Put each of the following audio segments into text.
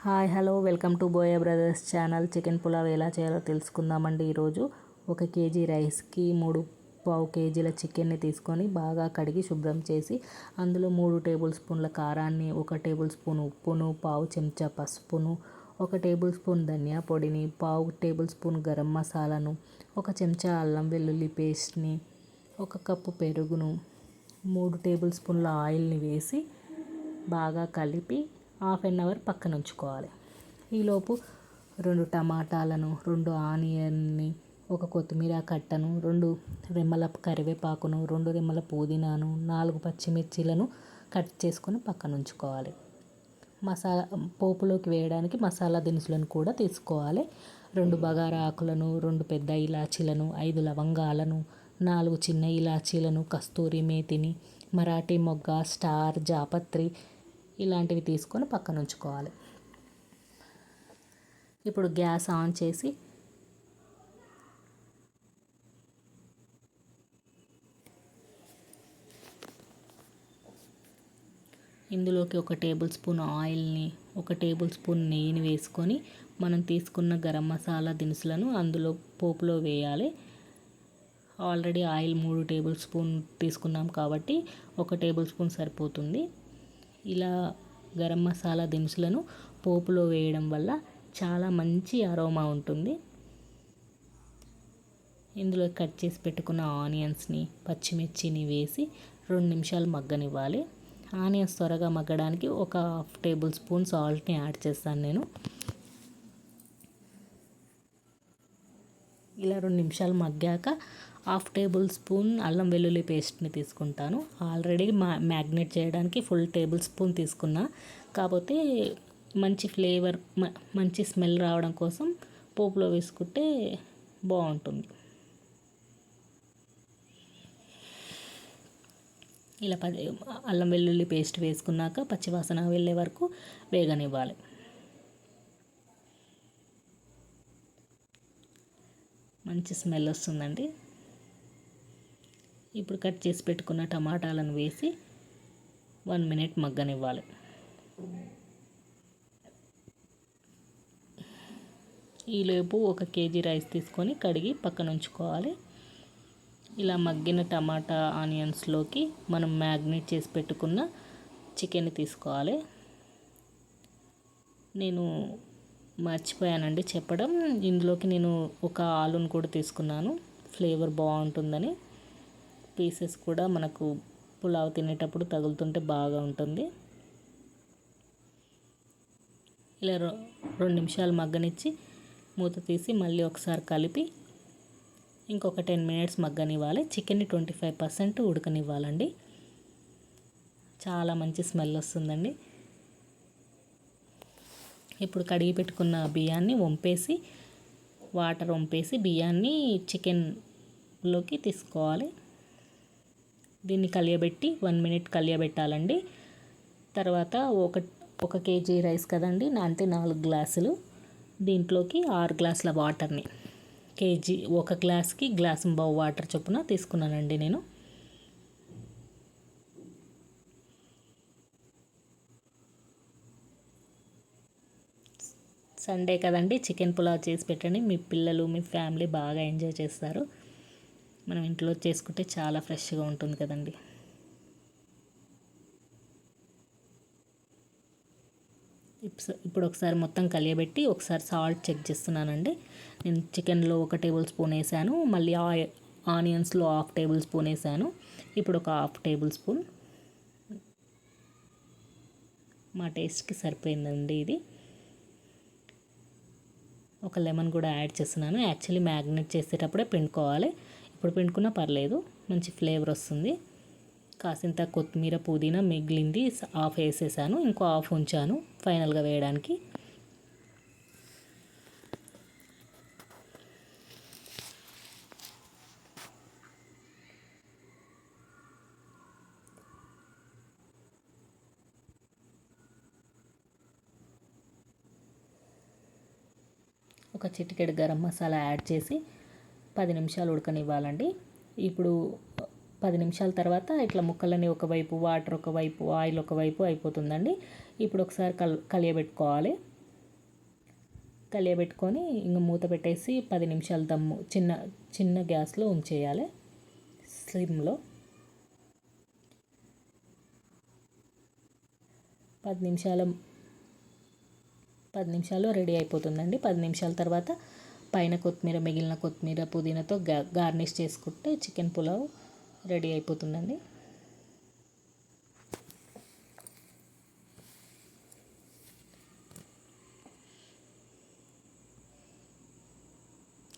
Hi hello welcome to buoy brothers channel. Chicken pulao ఎలా చేయాలో తెలుసుకుందామండి. ఈరోజు 1 కేజీ రైస్కి 3 కేజీల చికెన్ని తీసుకొని బాగా కడిగి శుభ్రం చేసి అందులో 3 టేబుల్ స్పూన్ల కారాన్ని, 1 టేబుల్ స్పూన్ ఉప్పును, 1/2 చెంచా పసుపును, 1 టేబుల్ స్పూన్ ధనియా పొడిని, 1/2 టేబుల్ స్పూన్ గరం మసాలాను, 1 చెంచా అల్లం వెల్లుల్లి పేస్ట్ని, 1 కప్పు పెరుగును, 3 టేబుల్ స్పూన్ల ఆయిల్ని వేసి బాగా కలిపి హాఫ్ అన్ అవర్ పక్కన ఉంచుకోవాలి. ఈలోపు 2 టమాటాలను, 2 ఆనియన్ని, 1 కొత్తిమీర కట్టను, 2 రెమ్మల కరివేపాకును, 2 రెమ్మల పుదీనాను, 4 పచ్చిమిర్చీలను కట్ చేసుకొని పక్కన ఉంచుకోవాలి. మసాలా పోపులోకి వేయడానికి మసాలా దినుసులను కూడా తీసుకోవాలి. 2 బగారా ఆకులను, 2 పెద్ద ఇలాచీలను, 5 లవంగాలను, 4 చిన్న ఇలాచీలను, కస్తూరి మేతిని, మరాఠీ మొగ్గ, స్టార్, జాపత్రి ఇలాంటివి తీసుకొని పక్కన ఉంచుకోవాలి. ఇప్పుడు గ్యాస్ ఆన్ చేసి ఇందులోకి 1 టేబుల్ స్పూన్ ఆయిల్ని, 1 టేబుల్ స్పూన్ నెయ్యిని వేసుకొని మనం తీసుకున్న గరం మసాలా దినుసులను అందులో పోపులో వేయాలి. ఆల్రెడీ ఆయిల్ 3 టేబుల్ స్పూన్ తీసుకున్నాం కాబట్టి 1 టేబుల్ స్పూన్ సరిపోతుంది. ఇలా గరం మసాలా దినుసులను పోపులో వేయడం వల్ల చాలా మంచి అరోమా ఉంటుంది. ఇందులో కట్ చేసి పెట్టుకున్న ఆనియన్స్ని, పచ్చిమిర్చిని వేసి 2 నిమిషాలు మగ్గనివ్వాలి. ఆనియన్స్ త్వరగా మగ్గడానికి 1/2 టేబుల్ స్పూన్ సాల్ట్ని యాడ్ చేస్తాను నేను. ఇలా 2 నిమిషాలు మగ్గాక 1/2 టేబుల్ స్పూన్ అల్లం వెల్లుల్లి పేస్ట్ని తీసుకుంటాను. ఆల్రెడీ మ్యాగ్నేట్ చేయడానికి ఫుల్ టేబుల్ స్పూన్ తీసుకున్నా, కాకపోతే మంచి ఫ్లేవర్, మంచి స్మెల్ రావడం కోసం పోపులో వేసుకుంటే బాగుంటుంది. ఇలా అల్లం వెల్లుల్లి పేస్ట్ వేసుకున్నాక పచ్చివాసన వెళ్ళే వరకు వేగనివ్వాలి. మంచి స్మెల్ వస్తుందండి. ఇప్పుడు కట్ చేసి పెట్టుకున్న టమాటాలను వేసి 1 మినిట్ మగ్గనివ్వాలి. ఈలోపు 1 కేజీ రైస్ తీసుకొని కడిగి పక్కన ఉంచుకోవాలి. ఇలా మగ్గిన టమాటా ఆనియన్స్లోకి మనం మ్యాగ్నేట్ చేసి పెట్టుకున్న చికెన్ తీసుకోవాలి. నేను మర్చిపోయానండి చెప్పడం, ఇందులోకి నేను 1 ఆలుని కూడా తీసుకున్నాను, ఫ్లేవర్ బాగుంటుందని. పీసెస్ కూడా మనకు పులావ్ తినేటప్పుడు తగులుతుంటే బాగా ఉంటుంది. ఇలా 2 నిమిషాలు మగ్గనిచ్చి మూత తీసి మళ్ళీ ఒకసారి కలిపి ఇంకొక 10 మినిట్స్ మగ్గనివ్వాలి. చికెన్ని 25% ఉడకనివ్వాలండి. చాలా మంచి స్మెల్ వస్తుందండి. ఇప్పుడు కడిగి పెట్టుకున్న బియ్యాన్ని వాటర్ వంపేసి బియ్యాన్ని చికెన్లోకి తీసుకోవాలి. దీన్ని కలియబెట్టి 1 మినిట్ కలియబెట్టాలండి. తర్వాత 1 కేజీ రైస్ కదండి, అంటే 4 గ్లాసులు, దీంట్లోకి 6 గ్లాసుల వాటర్ని, 1 గ్లాస్కి గ్లాసు బావు వాటర్ చొప్పున తీసుకున్నానండి నేను. సండే కదండి, చికెన్ పులావ్ చేసి పెట్టండి. మీ పిల్లలు, మీ ఫ్యామిలీ బాగా ఎంజాయ్ చేస్తారు. మనం ఇంట్లో చేసుకుంటే చాలా ఫ్రెష్గా ఉంటుంది కదండి. ఇప్పుడు ఒకసారి మొత్తం కలియబెట్టి ఒకసారి సాల్ట్ చెక్ చేస్తున్నానండి. నేను చికెన్లో 1 టేబుల్ స్పూన్ వేసాను, మళ్ళీ ఆనియన్స్లో 1/2 టేబుల్ స్పూన్ వేసాను. ఇప్పుడు 1/2 టేబుల్ స్పూన్, మా టేస్ట్కి సరిపోయిందండి ఇది. 1 లెమన్ కూడా యాడ్ చేస్తున్నాను. యాక్చువల్లీ మ్యాగ్నేట్ చేసేటప్పుడే పిండుకోవాలి, ఇప్పుడు పిండుకున్నా పర్లేదు, మంచి ఫ్లేవర్ వస్తుంది. కాసింత కొత్తిమీర, పుదీనా మిగిలింది హాఫ్ వేసేసాను, ఇంకో హాఫ్ ఉంచాను ఫైనల్గా వేయడానికి. ఒక చిటికెడు గరం మసాలా యాడ్ చేసి 10 నిమిషాలు ఉడకనివ్వాలండి. ఇప్పుడు 10 నిమిషాల తర్వాత ఇట్లా ముక్కలని ఒకవైపు వాటర్, ఒకవైపు ఆయిల్, ఒకవైపు అయిపోతుందండి. ఇప్పుడు ఒకసారి కలియబెట్టుకోవాలి. కలియబెట్టుకొని ఇంక మూత పెట్టేసి 10 నిమిషాలు దమ్ము చిన్న గ్యాస్లో ఉంచేయాలి, స్లిమ్లో. 10 నిమిషాల్లో రెడీ అయిపోతుందండి. 10 నిమిషాల తర్వాత పైన మిగిలిన కొత్తిమీర పుదీనాతో గార్నిష్ చేసుకుంటే చికెన్ పులావ్ రెడీ అయిపోతుందండి.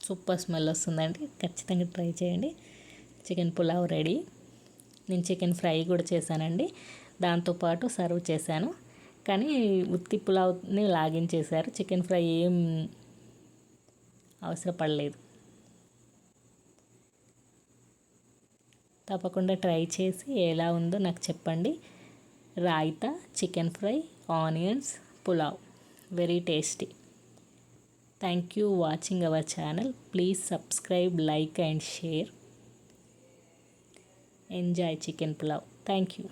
సూపర్ స్మెల్ వస్తుందండి, ఖచ్చితంగా ట్రై చేయండి. Chicken pulao ready. నేను చికెన్ ఫ్రై కూడా చేశానండి, దాంతోపాటు సర్వ్ చేశాను. కానీ ఉత్తి పులావ్ని లాగించేశారు, చికెన్ ఫ్రై ఏం అవసరపడలేదు. తప్పకుండా ట్రై చేసి ఎలా ఉందో నాకు చెప్పండి. Raita, chicken fry, onions pulao, very tasty. Thank you watching our channel. Please subscribe, like and share. Enjoy chicken pulao. Thank you.